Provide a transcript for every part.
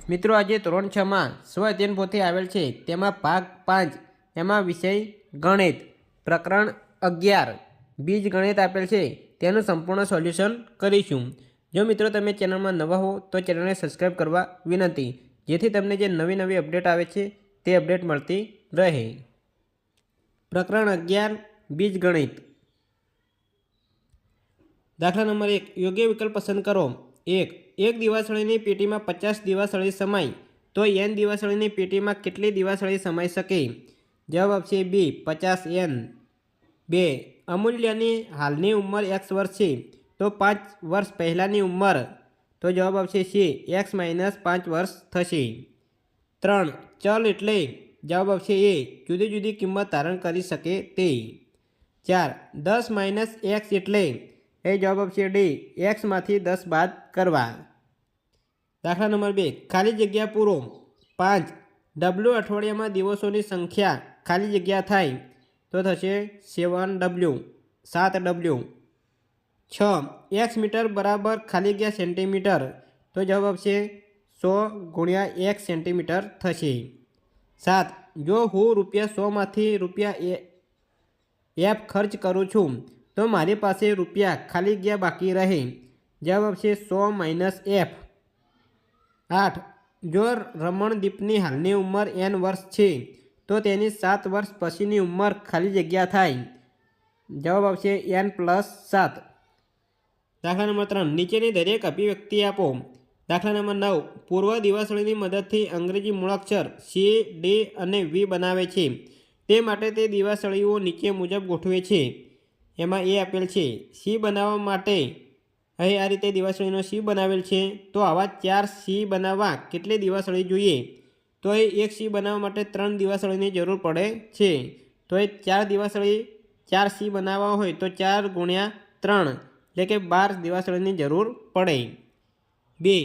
મિત્રો આજે ધોરણ 6માં સ્વઅધ્યયન પોથી આવેલ છે તેમાં ભાગ 5 એમાં વિષય ગણિત પ્રકરણ 11 બીજ ગણિત આપેલ છે તેનું સંપૂર્ણ સોલ્યુશન કરીશું। જો મિત્રો તમે ચેનલમાં નવા હો તો ચેનલને સબસ્ક્રાઇબ કરવા વિનંતી, જેથી તમને જે નવી અપડેટ આવે છે તે અપડેટ મળતી રહે। પ્રકરણ 11 બીજ ગણિત। દાખલા નંબર 1 યોગ્ય વિકલ્પ પસંદ કરો। 1 એક દિવાસળીની પેટીમાં 50 દિવાસળી સમાય તો n દિવાસળીની પેટીમાં કેટલી દિવાસળી સમાઈ શકે? જવાબ આપશે B 50n। 2 અમૂલ્યની હાલની ઉંમર x વર્ષ છે તો 5 વર્ષ પહેલાંની ઉંમર, તો જવાબ આપશે C x - 5 વર્ષ થશે। 3 ચલ એટલે જવાબ આપશે A જુદી જુદી કિંમત ધારણ કરી શકે તે। 4 10 - x એટલે એ જવાબ આપશે D x માંથી 10 બાદ કરવા। દાખલા નંબર 2 ખાલી જગ્યા પૂરો। 5 W અઠવાડિયામાં દિવસોની સંખ્યા ખાલી જગ્યા થાય તો થશે 7W 7W। 6 x મીટર બરાબર ખાલી જગ્યા સેન્ટીમીટર, તો જવાબ આપશે 100 × x સેન્ટીમીટર થશે। 7 જો હું ₹100 માંથી ₹f ખર્ચ કરું છું તો મારી પાસે રૂપિયા ખાલી જગ્યા બાકી રહે, જવાબ આપશે 100 - f। 8 જો રમણદીપની હાલની ઉંમર n વર્ષ છે તો તેની 7 વર્ષ પછીની ઉંમર ખાલી જગ્યા થાય, જવાબ આવશે n + 7। દાખલા નંબર 3 નીચેની દરેક અભિવ્યક્તિ આપો। દાખલા નંબર 9 પૂર્વ દિવાસળીની મદદથી અંગ્રેજી મૂળાક્ષર C, D અને V બનાવે છે, તે માટે તે દિવાસળીઓ નીચે મુજબ ગોઠવે છે। એમાં એ આપેલ છે C બનાવવા માટે અહીં આ રીતે દિવાસળીનો C બનાવેલ છે, તો આવા 4 C બનાવવા કેટલી દિવાસળી જોઈએ? તો એ એક C બનાવવા માટે 3 દિવાસળીની જરૂર પડે છે, તો એ 4 દિવાસળી 4 C બનાવવા હોય તો 4 × 3 એટલે કે 12 દિવાસળીની જરૂર પડે। 2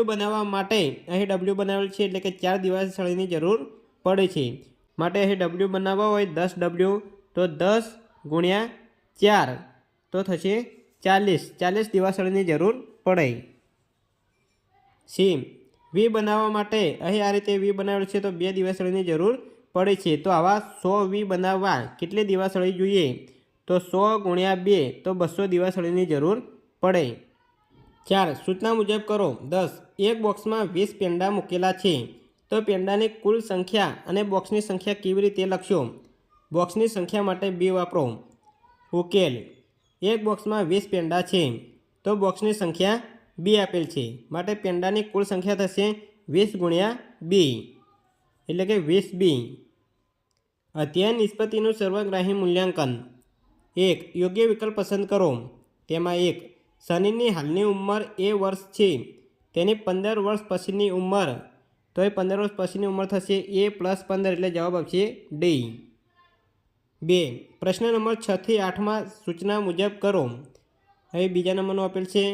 W બનાવવા માટે અહીં W બનાવેલ છે એટલે કે 4 દિવાસળીની જરૂર પડે છે, માટે અહીં W બનાવવા હોય 10W તો 10 × 4 તો થશે 40 દિવાસળીની જરૂર પડે। C V બનાવવા માટે અહીં આ રીતે V બનાવેલ છે તો 2 દિવાસળીની જરૂર પડે છે, તો આવા 100 V બનાવવા કેટલી દિવાસળી જોઈએ? તો 100 × 2 તો 200 દિવાસળીની જરૂર પડે। 4 સૂચના મુજબ કરો। 10 એક બોક્સમાં 20 પેંડા મૂકેલા છે તો પેંડાની કુલ સંખ્યા અને બોક્સની સંખ્યા કેવી રીતે લખશો? બોક્સની સંખ્યા માટે B વાપરો। ઉકેલ એક બોક્સમાં 20 પેંડા છે તો બોક્સની સંખ્યા B આપેલ છે, માટે પેંડાની કુલ સંખ્યા થશે 20 × B એટલે કે 20B। અધ્યયન નિષ્પત્તિનું સર્વગ્રાહી મૂલ્યાંકન। 1 યોગ્ય વિકલ્પ પસંદ કરો। તેમાં 1 સનીની હાલની ઉંમર A વર્ષ છે, તેની 15 વર્ષ પછીની ઉંમર, તો એ 15 વર્ષ પછીની ઉંમર થશે A + 15 એટલે જવાબ આપશે D। 2 પ્રશ્ન નંબર 6 થી 8માં સૂચના મુજબ કરો। હવે બીજા નંબરનું આપેલ છે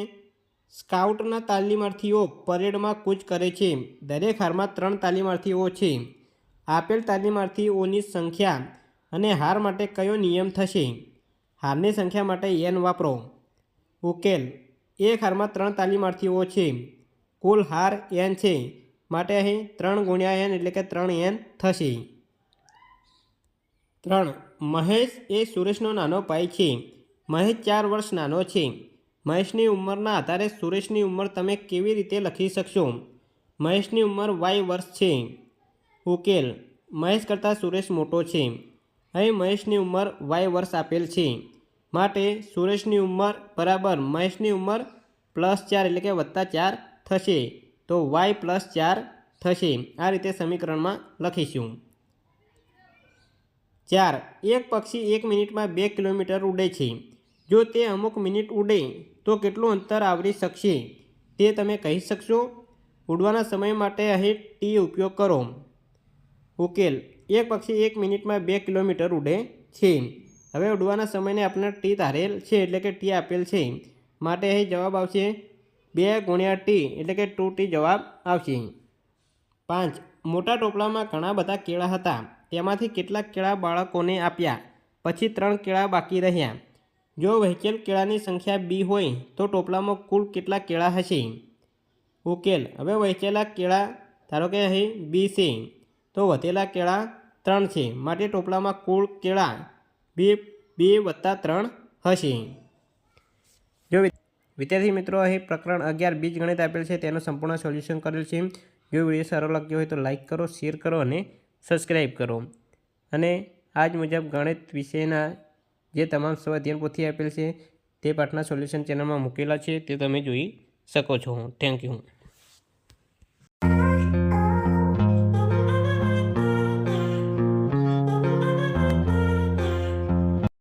સ્કાઉટના તાલીમાર્થીઓ પરેડમાં કૂચ કરે છે, દરેક હારમાં 3 તાલીમાર્થીઓ છે, આપેલ તાલીમાર્થીઓની સંખ્યા અને હાર માટે કયો નિયમ થશે? હારની સંખ્યા માટે n વાપરો। ઉકેલ એક હારમાં 3 તાલીમાર્થીઓ છે, કુલ હાર n છે, માટે અહીં 3 × n એટલે કે 3n થશે। 3 મહેશ એ સુરેશનો નાનો ભાઈ છે, મહેશ 4 વર્ષ નાનો છે, મહેશની ઉંમરના આધારે સુરેશની ઉંમર તમે કેવી રીતે લખી શકશો? મહેશની ઉંમર y વર્ષ છે। ઉકેલ મહેશ કરતાં સુરેશ મોટો છે, અહીં મહેશની ઉંમર y વર્ષ આપેલ છે, માટે સુરેશની ઉંમર બરાબર મહેશની ઉંમર +4 એટલે કે +4 થશે, તો y + 4 થશે। આ રીતે સમીકરણમાં લખીશું। 4 એક પક્ષી 1 મિનિટમાં 2 કિલોમીટર ઉડે છે, જો તે અમુક મિનિટ ઉડે તો કેટલું અંતર આવરી શકશે તે તમે કહી શકશો? ઉડવાના સમય માટે અહીં t ઉપયોગ કરો। ઉકેલ એક પક્ષી 1 મિનિટમાં 2 કિલોમીટર ઉડે છે, હવે ઉડવાના સમયને આપણે t ધારેલ છે એટલે કે t આપેલ છે, માટે અહીં જવાબ આવશે 2 × t એટલે કે 2t જવાબ આવશે। 5 મોટા ટોપલામાં ઘણા બધા કેળા હતા, તેમાંથી કેટલાક કેળા બાળકોને આપ્યા, પછી 3 કેળા બાકી રહ્યા। જો વહેંચેલ કેળાની સંખ્યા B હોય તો ટોપલામાં કુલ કેટલા કેળા હશે? ઉકેલ હવે વહેંચેલા કેળા ધારો કે અહીં બી છે તો વધેલા કેળા 3 છે માટે ટોપલામાં કુલ કેળા 2 + 3 હશે। જો વિદ્યાર્થી મિત્રો અહીં પ્રકરણ 11 બીજગણિત આપેલ છે તેનું સંપૂર્ણ સોલ્યુશન કરેલ છે। જો વિડીયો સારો લાગ્યો હોય તો લાઇક કરો, શેર કરો અને સબસ્ક્રાઈબ કરો। અને આજ મુજબ ગણિત વિષયના જે તમામ સ્વાધ્યાયન પોથી આપેલ છે તે પાઠના સોલ્યુશન ચેનલમાં મૂકેલા છે, તે તમે જોઈ શકો છો। Thank you.